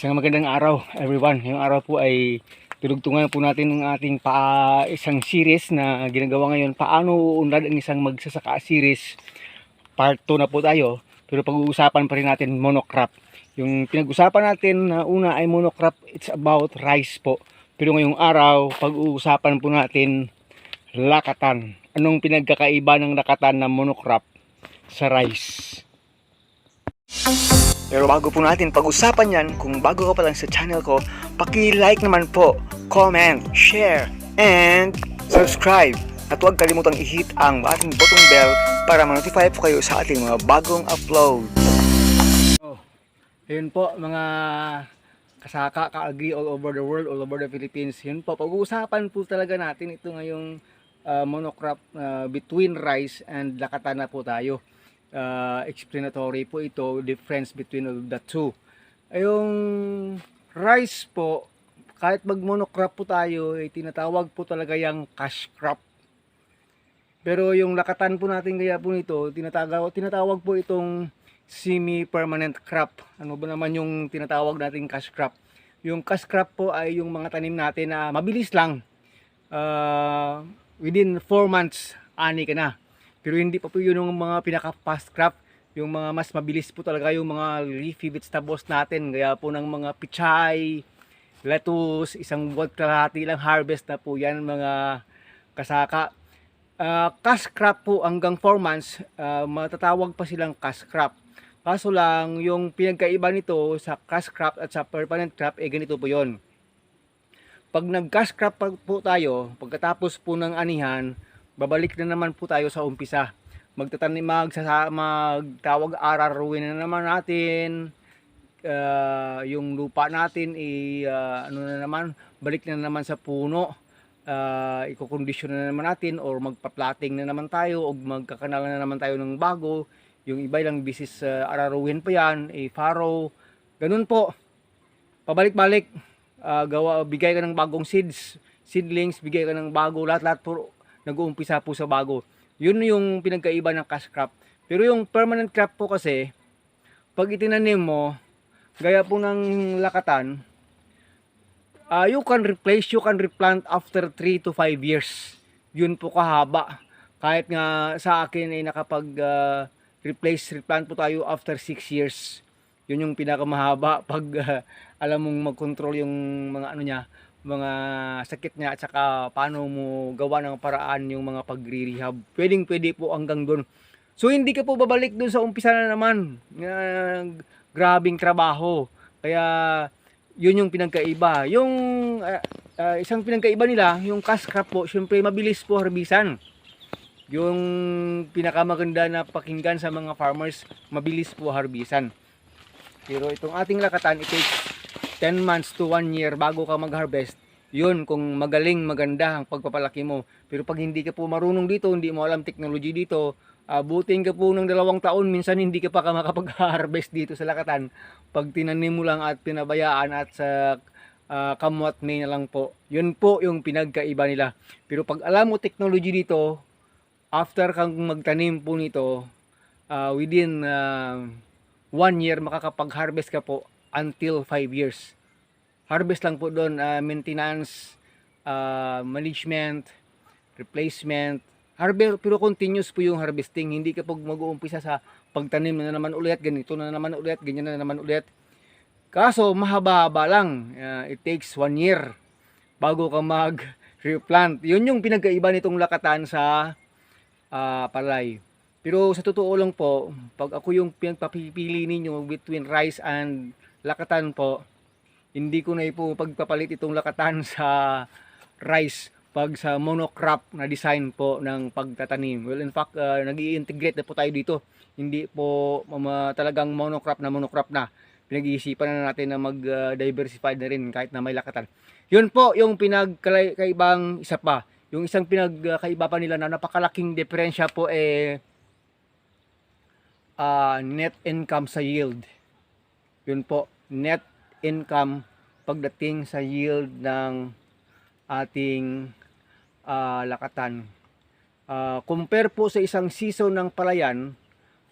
Isang magandang araw everyone. Ngayong araw po ay tinugtungan po natin ng ating isang series na ginagawa ngayon. Paano uunlad ang isang magsasaka series. Part 2 na po tayo. Pero pag-uusapan pa rin natin monocrop. Yung pinag-usapan natin na una ay monocrop, it's about rice po. Pero ngayong araw, pag-uusapan po natin lakatan. Anong pinagkakaiba ng lakatan na monocrop sa rice? Pero bago po natin pag-usapan yan, kung bago ka pa lang sa channel ko, paki-like naman po, comment, share, and subscribe. At huwag kalimutang i-hit ang ating button bell para ma-notify po kayo sa ating mga bagong upload. Ayun po mga kasaka, ka-agri all over the world, all over the Philippines. Yun po, pag-uusapan po talaga natin ito ngayong monocrop between rice and lakatan na po tayo. Explanatory po ito, difference between the two. Yung rice po, kahit mag monocrop po tayo, tinatawag po talaga yung cash crop. Pero yung lakatan po natin kaya po nito, tinatawag po itong semi-permanent crop. Ano ba naman yung tinatawag nating cash crop? Yung cash crop po ay yung mga tanim natin na mabilis lang. Within 4 months, ani ka na. Pero hindi pa po yun yung mga pinaka-fast crop. Yung mga mas mabilis po talaga yung mga leafy vegetables natin. Gaya po ng mga pichay, lettuce, isang buwan kalahati lang harvest na po yan mga kasaka. Cash crop po hanggang 4 months, matatawag pa silang cash crop. Kaso lang, yung pinagkaiba nito sa cash crop at sa permanent crop, ganito po yon. Pag nag-cash crop po tayo, pagkatapos po ng anihan, babalik na naman po tayo sa umpisa. Magtatanim, magtawag araruin na naman natin. Yung lupa natin ano na naman, balik na naman sa puno. Iko-condition na naman natin or magpa-platting na naman tayo o magkakanal na naman tayo ng bago. Yung iba lang bisis araruin pa yan, farrow. Ganun po. Pabalik-balik, bigay ka ng bagong seedlings, bigay ka ng bago, lahat-lahat po nag-uumpisa po sa bago. Yun yung pinagkaiba ng cash crop. Pero yung permanent crop po kasi, pag itinanim mo, gaya po ng lakatan, you can replant after 3 to 5 years. Yun po kahaba. Kahit nga sa akin ay replant po tayo after 6 years. Yun yung pinakamahaba pag alam mong mag-control yung mga mga sakit niya at saka paano mo gawa ng paraan yung mga pagre-rehab. Pwede po hanggang doon. So hindi ka po babalik doon sa umpisa na naman. Grabing trabaho. Kaya yun yung pinagkaiba. Yung isang pinagkaiba nila, yung cash crop po, syempre mabilis po harbisan. Yung pinakamaganda na pakinggan sa mga farmers, mabilis po harbisan. Pero itong ating lakatan, it takes 10 months to 1 year bago ka mag-harvest. Yun, kung magaling, maganda ang pagpapalaki mo. Pero pag hindi ka po marunong dito, hindi mo alam technology dito, abutin ka po ng 2 taon, minsan hindi ka pa makapag-harvest dito sa lakatan. Pag tinanim mo lang at pinabayaan at sa kamwat may na lang po. Yun po yung pinagkaiba nila. Pero pag alam mo technology dito, after kang magtanim po nito, within 1 year makakapag-harvest ka po until 5 years. Harvest lang po doon, maintenance, management, replacement, pero continuous po yung harvesting. Hindi ka pag mag-uumpisa sa pagtanim na naman ulit, ganito na naman ulit, ganyan na naman ulit. Kaso mahaba-haba lang, it takes 1 year bago ka mag-replant. Yun yung pinagkaiba nitong lakatan sa palay. Pero sa totoo lang po, pag ako yung pinagpapipili ninyo between rice and lakatan po, hindi ko na po pagpapalit itong lakatan sa rice pag sa monocrop na design po ng pagtatanim. Well, in fact, nag-i-integrate na po tayo dito. Hindi po talagang monocrop na. Pinag-iisipan na natin na mag-diversify na rin kahit na may lakatan. Yun po yung pinagkaibang isa pa. Yung isang pinagkaiba pa nila na napakalaking diferensya po net income sa yield. Yun po, net income pagdating sa yield ng ating lakatan. Compare po sa isang season ng palayan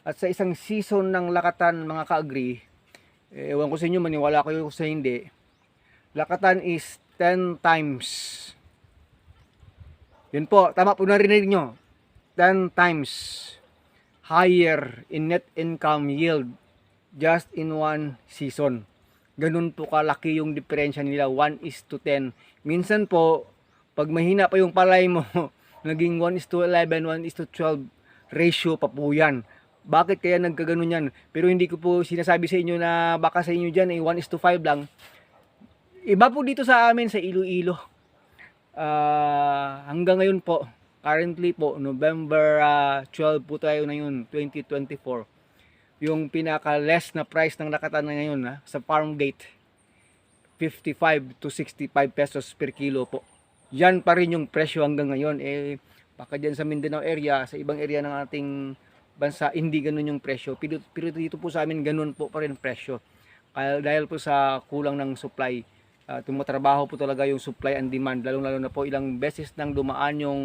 at sa isang season ng lakatan mga ka-agree, Ewan ko sa inyo, maniwala kayo sa hindi. Lakatan is 10 times. Yun po, tama po narinig nyo. 10 times higher in net income yield just in one season. Ganun po kalaki yung diferensya nila, 1:10. Minsan po, pag mahina pa yung palay mo, naging 1:11, 1:12 ratio pa po yan. Bakit kaya nagkaganon yan? Pero hindi ko po sinasabi sa inyo na baka sa inyo dyan ay 1:5 lang. Iba po dito sa amin sa Iloilo. Hanggang ngayon po, currently po, November 12 po tayo na yun, 2024. Yung pinaka-less na price ng lakatan na ngayon sa farm gate, 55 to 65 pesos per kilo po. Yan pa rin yung presyo hanggang ngayon. Baka dyan sa Mindanao area, sa ibang area ng ating bansa, hindi ganun yung presyo. Pero dito po sa amin, ganun po pa rin presyo. Dahil po sa kulang ng supply, tumatrabaho po talaga yung supply and demand. Lalong-lalo na po ilang beses nang dumaan yung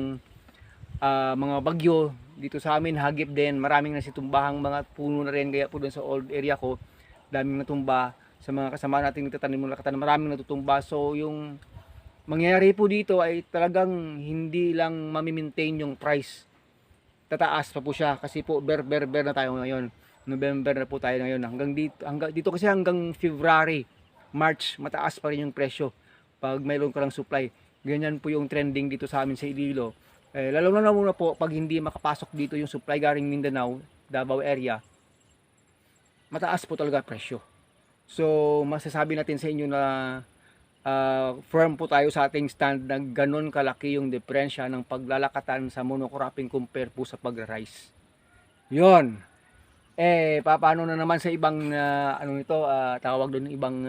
mga bagyo dito sa amin, hagip din, maraming nasitumbahang mga puno na rin, kaya po doon sa old area ko, daming natumba. Sa mga kasama nating nagtatanim ng lakatan, maraming natutumba. So yung mangyayari po dito ay talagang hindi lang mamimaintain yung price, tataas pa po siya, kasi po ber na tayo ngayon, November na po tayo ngayon, hanggang dito kasi hanggang February, March, mataas pa rin yung presyo pag mayroon ka lang supply. Ganyan po yung trending dito sa amin sa Iloilo. Lalo na muna po pag hindi makapasok dito yung supply galing Mindanao, Davao area, mataas po talaga presyo. So masasabi natin sa inyo na firm po tayo sa ating stand na ganun kalaki yung diferensya ng paglalakatan sa monocropping compare po sa pag-rice. Yon. Paano na naman sa ibang ano nito, tawag doon ibang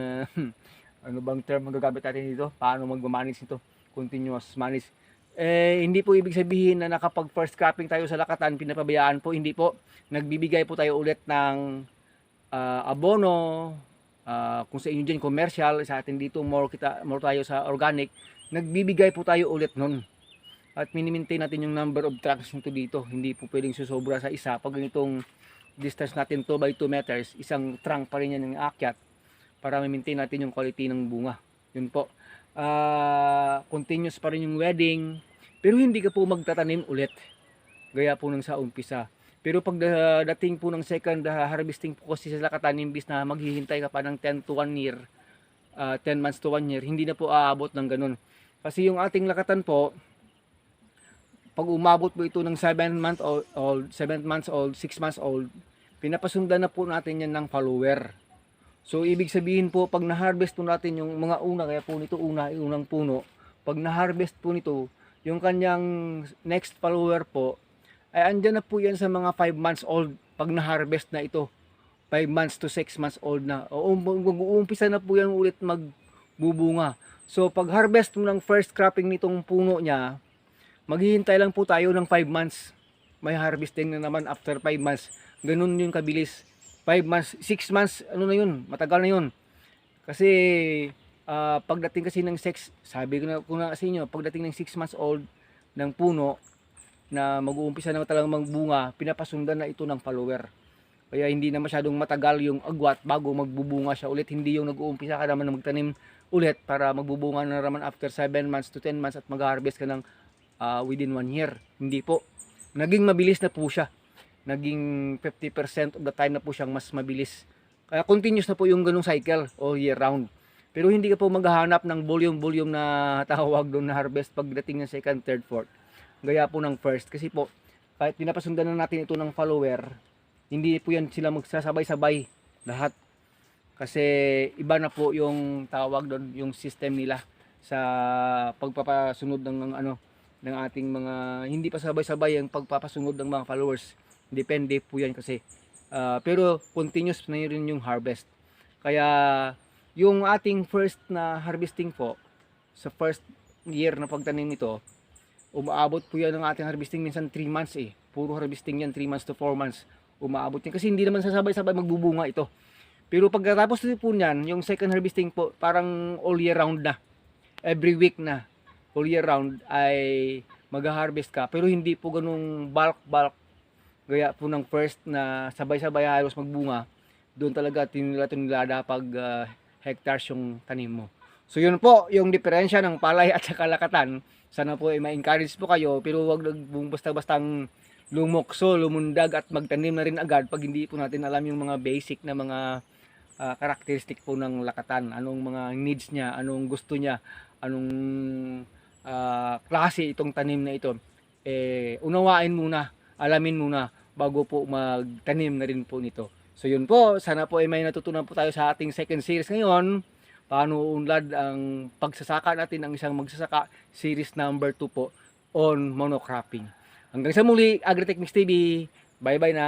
ano bang term magagamit natin dito? Paano magma-manage nito? Continuous manage. Hindi po ibig sabihin na nakapag first cropping tayo sa lakatan, pinapabayaan po, hindi po. Nagbibigay po tayo ulit ng abono, kung sa inyo dyan commercial, sa atin dito more tayo sa organic, nagbibigay po tayo ulit nun. At minimaintain natin yung number of tracks nito dito. Hindi po pwedeng susobra sa isa. Pag ganitong distance natin 2 by 2 meters, isang trunk pa rin yan ng akyat para ma-maintain natin yung quality ng bunga. Yun po. Continuous pa rin yung wedding, pero hindi ka po magtatanim ulit gaya po nung sa umpisa. Pero pag dating po ng second harvesting po kasi sa lakatan, imbis na maghihintay ka pa ng 10 to 1 year, 10 months to 1 year, hindi na po aabot ng ganun. Kasi yung ating lakatan po, pag umabot po ito ng 7 months old, 6 months old, pinapasundan na po natin yan ng follower. So ibig sabihin po, pag na-harvest po natin yung mga una, kaya po nito unang puno, pag na-harvest po nito, yung kanyang next follower po, ay andyan na po yan sa mga 5 months old pag na-harvest na ito. 5 months to 6 months old na. Uumpisa na po yan ulit magbubunga. So pag harvest mo ng first cropping nitong puno niya, maghihintay lang po tayo ng 5 months. May harvesting na naman after 5 months. Ganun yung kabilis. 5 months, 6 months, ano na yun, matagal na yun. Kasi pagdating kasi ng 6, sabi ko na sa inyo, pagdating ng 6 months old ng puno na mag-uumpisa na talagang magbunga, pinapasundan na ito ng follower. Kaya hindi na masyadong matagal yung agwat bago magbubunga siya ulit. Hindi yung nag-uumpisa ka naman na magtanim ulit para magbubunga na naman after 7 months to 10 months at mag-harvest ka ng within 1 year. Hindi po. Naging mabilis na po siya. Naging 50% of the time na po siyang mas mabilis. Kaya continuous na po yung ganung cycle all year round. Pero hindi ka po maghahanap ng volume na tawag doon na harvest pagdating ng second, third, fourth. Gaya po ng first. Kasi po, kahit pinapasundan na natin ito ng follower, hindi po yan sila magsasabay-sabay lahat. Kasi iba na po yung tawag doon, yung system nila sa pagpapasunod ng ating mga, hindi pa sabay-sabay ang pagpapasunod ng mga followers. Depende po yan kasi. Pero continuous na rin yung harvest. Kaya yung ating first na harvesting po, sa first year na pagtanim nito, umaabot po yan ng ating harvesting minsan 3 months eh. Puro harvesting yan, 3 months to 4 months. Umaabot yan. Kasi hindi naman sasabay-sabay magbubunga ito. Pero pagkatapos po niyan, yung second harvesting po, parang all year round na. Every week na. All year round ay mag-harvest ka. Pero hindi po ganung bulk gaya po ng first na sabay-sabay halos magbunga. doon talaga tinilada pag hectares yung tanim mo. So yun po yung diferensya ng palay at saka lakatan. Sana po ay ma-encourage po kayo, pero wag basta-bastang lumokso, lumundag at magtanim na rin agad pag hindi po natin alam yung mga basic na mga karakteristik po ng lakatan. Anong mga needs niya, anong gusto niya, anong klase itong tanim na ito. Unawain muna, alamin muna bago po magtanim na rin po nito. So yun po, sana po ay may natutunan po tayo sa ating second series ngayon. Paano uunlad ang pagsasaka natin, ang isang magsasaka, series number 2 po on monocropping. Hanggang sa muli, Agritechnics TV. Bye-bye na!